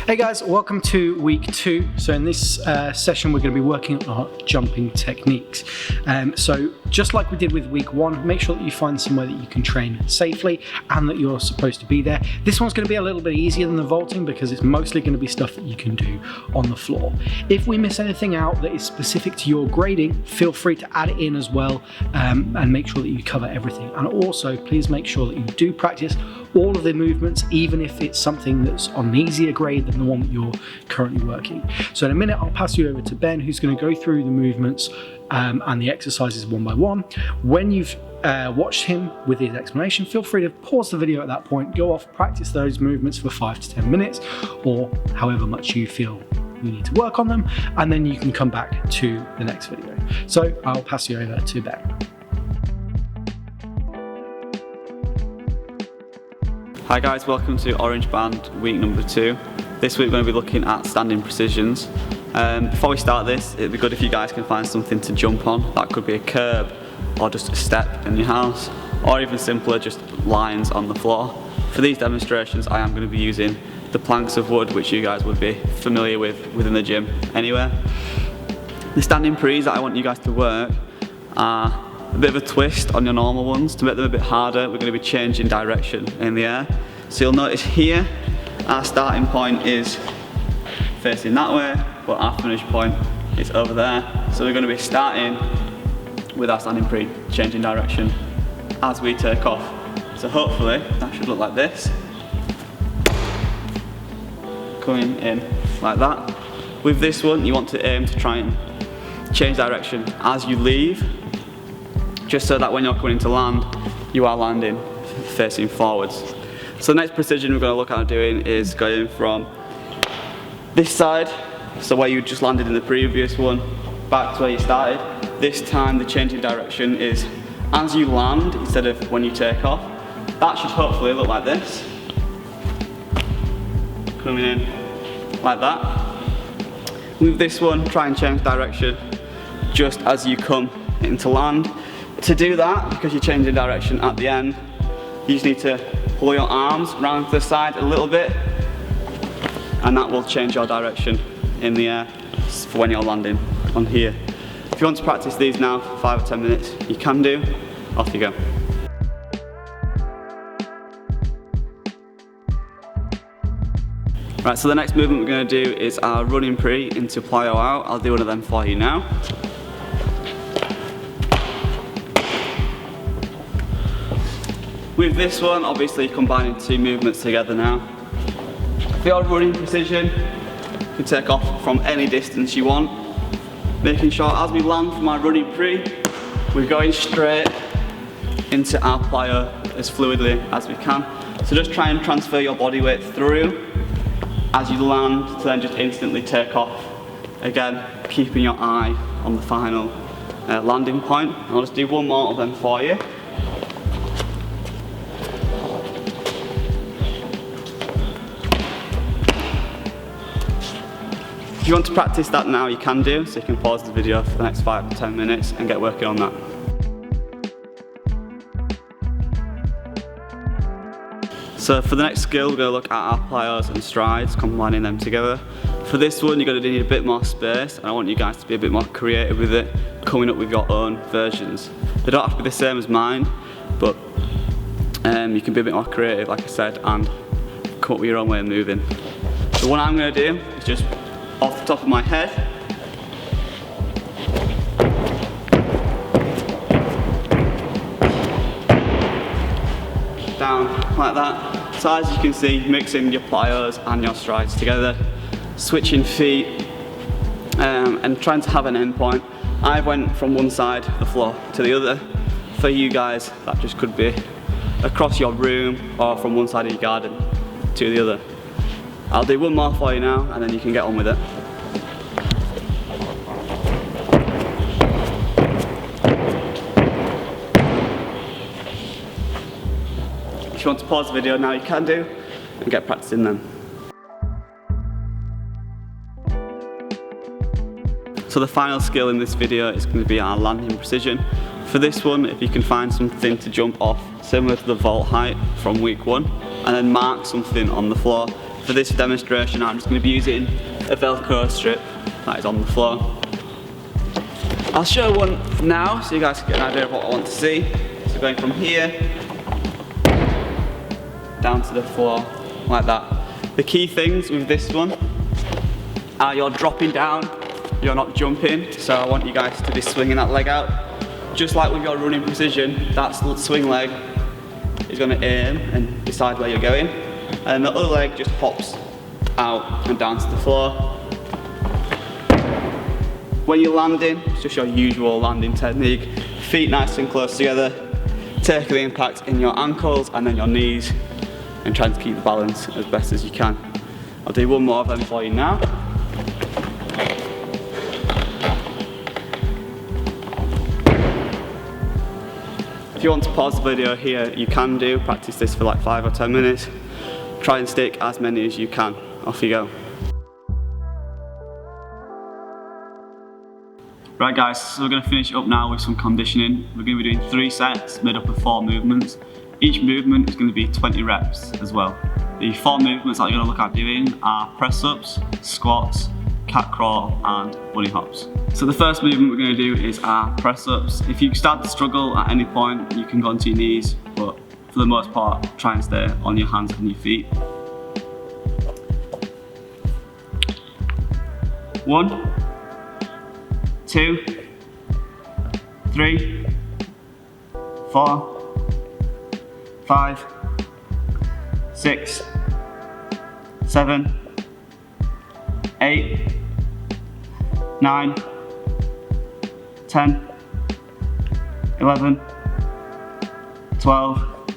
Hey guys, welcome to week 2. So in this session we're going to be working on our jumping techniques. So just like we did with week 1, make sure that you find somewhere that you can train safely and that you're supposed to be there. This one's going to be a little bit easier than the vaulting because it's mostly going to be stuff that you can do on the floor. If we miss anything out that is specific to your grading, feel free to add it in as well, and make sure that you cover everything. And also please make sure that you do practice all of the movements, even if it's something that's on an easier grade than the one that you're currently working. So in a minute I'll pass you over to Ben, who's going to go through the movements and the exercises one by one. When you've watched him with his explanation, feel free to pause the video at that point, go off, practice those movements for 5 to 10 minutes or however much you feel you need to work on them, and then you can come back to the next video. So I'll pass you over to Ben. Hi guys, welcome to Orange Band week number 2. This week we're going to be looking at standing precisions. Before we start this, it'd be good if you guys can find something to jump on. That could be a curb or just a step in your house, or even simpler, just lines on the floor. For these demonstrations I am going to be using the planks of wood, which you guys would be familiar with within the gym anywhere. The standing pre's that I want you guys to work are a bit of a twist on your normal ones. To make them a bit harder, we're going to be changing direction in the air. So you'll notice here, our starting point is facing that way, but our finish point is over there. So we're going to be starting with our standing pre, changing direction as we take off. So hopefully that should look like this. Coming in like that. With this one, you want to aim to try and change direction as you leave, just so that when you're coming to land, you are landing facing forwards. So the next precision we're going to look at doing is going from this side, so where you just landed in the previous one, back to where you started. This time the change in direction is as you land instead of when you take off. That should hopefully look like this. Coming in like that. With this one, try and change direction just as you come into land. To do that, because you're changing direction at the end, you just need to pull your arms round to the side a little bit, and that will change your direction in the air for when you're landing on here. If you want to practice these now for 5 or 10 minutes, you can do. Off you go. Right, so the next movement we're going to do is our running pre into plyo out. I'll do one of them for you now. With this one, obviously combining 2 movements together now. For your running precision, you can take off from any distance you want, making sure as we land from our running pre, we're going straight into our plyo as fluidly as we can. So just try and transfer your body weight through as you land to then just instantly take off. Again, keeping your eye on the final landing point. I'll just do one more of them for you. If you want to practice that now, you can do, so you can pause the video for the next 5 to 10 minutes and get working on that. So for the next skill, we're going to look at our plyos and strides, combining them together. For this one, you're going to need a bit more space, and I want you guys to be a bit more creative with it, coming up with your own versions. They don't have to be the same as mine, but you can be a bit more creative, like I said, and come up with your own way of moving. So what I'm going to do is just off the top of my head, down like that. So as you can see, mixing your plyos and your strides together, switching feet, and trying to have an end point. I went from one side of the floor to the other. For you guys, that just could be across your room or from one side of your garden to the other. I'll do one more for you now, and then you can get on with it. If you want to pause the video now, you can do, and get practicing them. So the final skill in this video is going to be our landing precision. For this one, if you can find something to jump off similar to the vault height from week 1, and then mark something on the floor. For this demonstration, I'm just going to be using a Velcro strip that is on the floor. I'll show one now so you guys can get an idea of what I want to see. So going from here down to the floor like that. The key things with this one are you're dropping down, you're not jumping, so I want you guys to be swinging that leg out. Just like with your running precision, that swing leg is going to aim and decide where you're going, and the other leg just hops out and down to the floor. When you're landing, it's just your usual landing technique. Feet nice and close together, take the impact in your ankles and then your knees, and trying to keep the balance as best as you can. I'll do one more of them for you now. If you want to pause the video here, you can do. Practice this for like 5 or 10 minutes. Try and stick as many as you can. Off you go. Right guys, so we're going to finish up now with some conditioning. We're going to be doing 3 sets made up of 4 movements. Each movement is going to be 20 reps as well. The 4 movements that you're going to look at doing are press-ups, squats, cat crawl and bunny hops. So the first movement we're going to do is our press-ups. If you start to struggle at any point, you can go onto your knees, but for the most part, try and stay on your hands and your feet. 1, 2, 3, 4, 5, 6, 7, 8, 9, 10, 11, 12,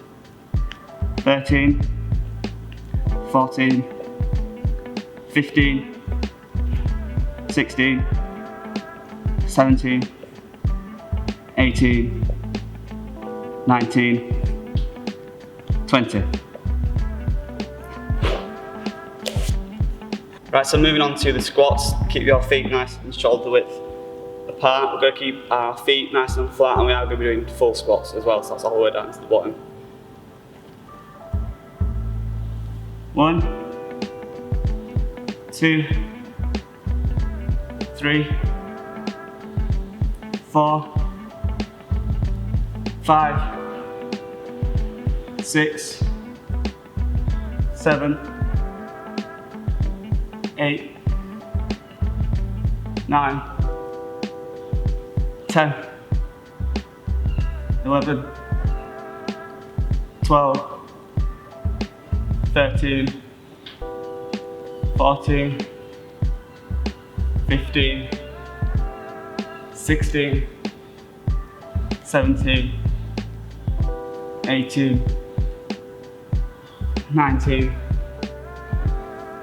13, 14, 15, 16, 17, 18, 19, 20. Right, so moving on to the squats, keep your feet nice and shoulder width apart. We're going to keep our feet nice and flat, and we are going to be doing full squats as well, so that's all the way down to the bottom. 1, 2, 3, 4, 5, 6, 7, 8, 9, 10, 11, 12, 13, 14, 15, 16, 17, 18, 19,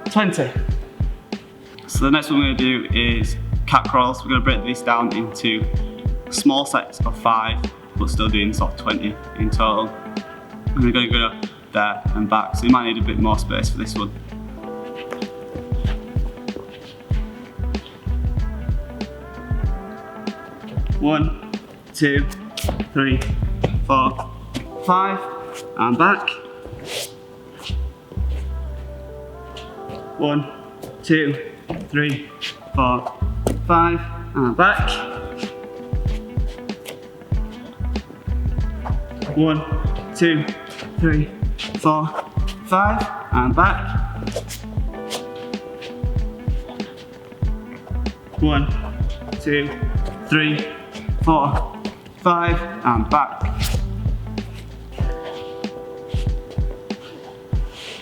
20. So the next one we're going to do is cat crawls. We're going to break these down into small sets of 5, but still doing sort of 20 in total. And we're going to go there and back, so you might need a bit more space for this one. One, 2, 3, 4, 5, and back. 1, 2, 3, 4, 5, and back. 1, 2, 3, 4, 5, and back. 1, 2, 3, 4, 5, and back.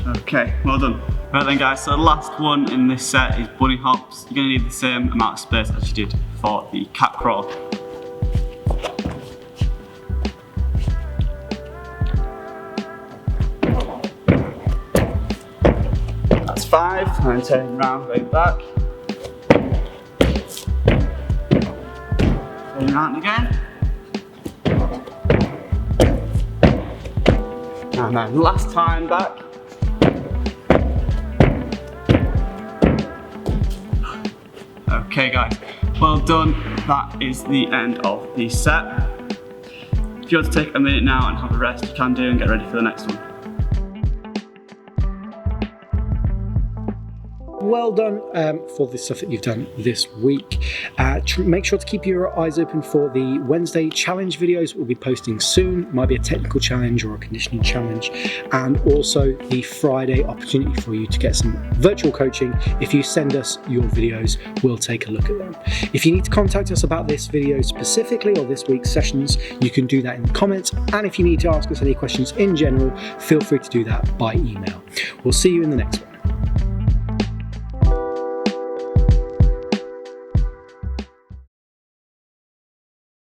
Okay, well done. Right then guys, so the last one in this set is bunny hops. You're going to need the same amount of space as you did for the cat crawl. That's 5, and turn around, going back. Turn around again. And then last time back. Okay guys, well done. That is the end of the set. you want to take a minute now and have a rest, you can do, and get ready for the next one. Well done for the stuff that you've done this week. Make sure to keep your eyes open for the Wednesday challenge videos we'll be posting soon. Might be a technical challenge or a conditioning challenge, and also the Friday opportunity for you to get some virtual coaching. If you send us your videos, we'll take a look at them. If you need to contact us about this video specifically or this week's sessions, you can do that in the comments, and if you need to ask us any questions in general, feel free to do that by email. We'll see you in the next one.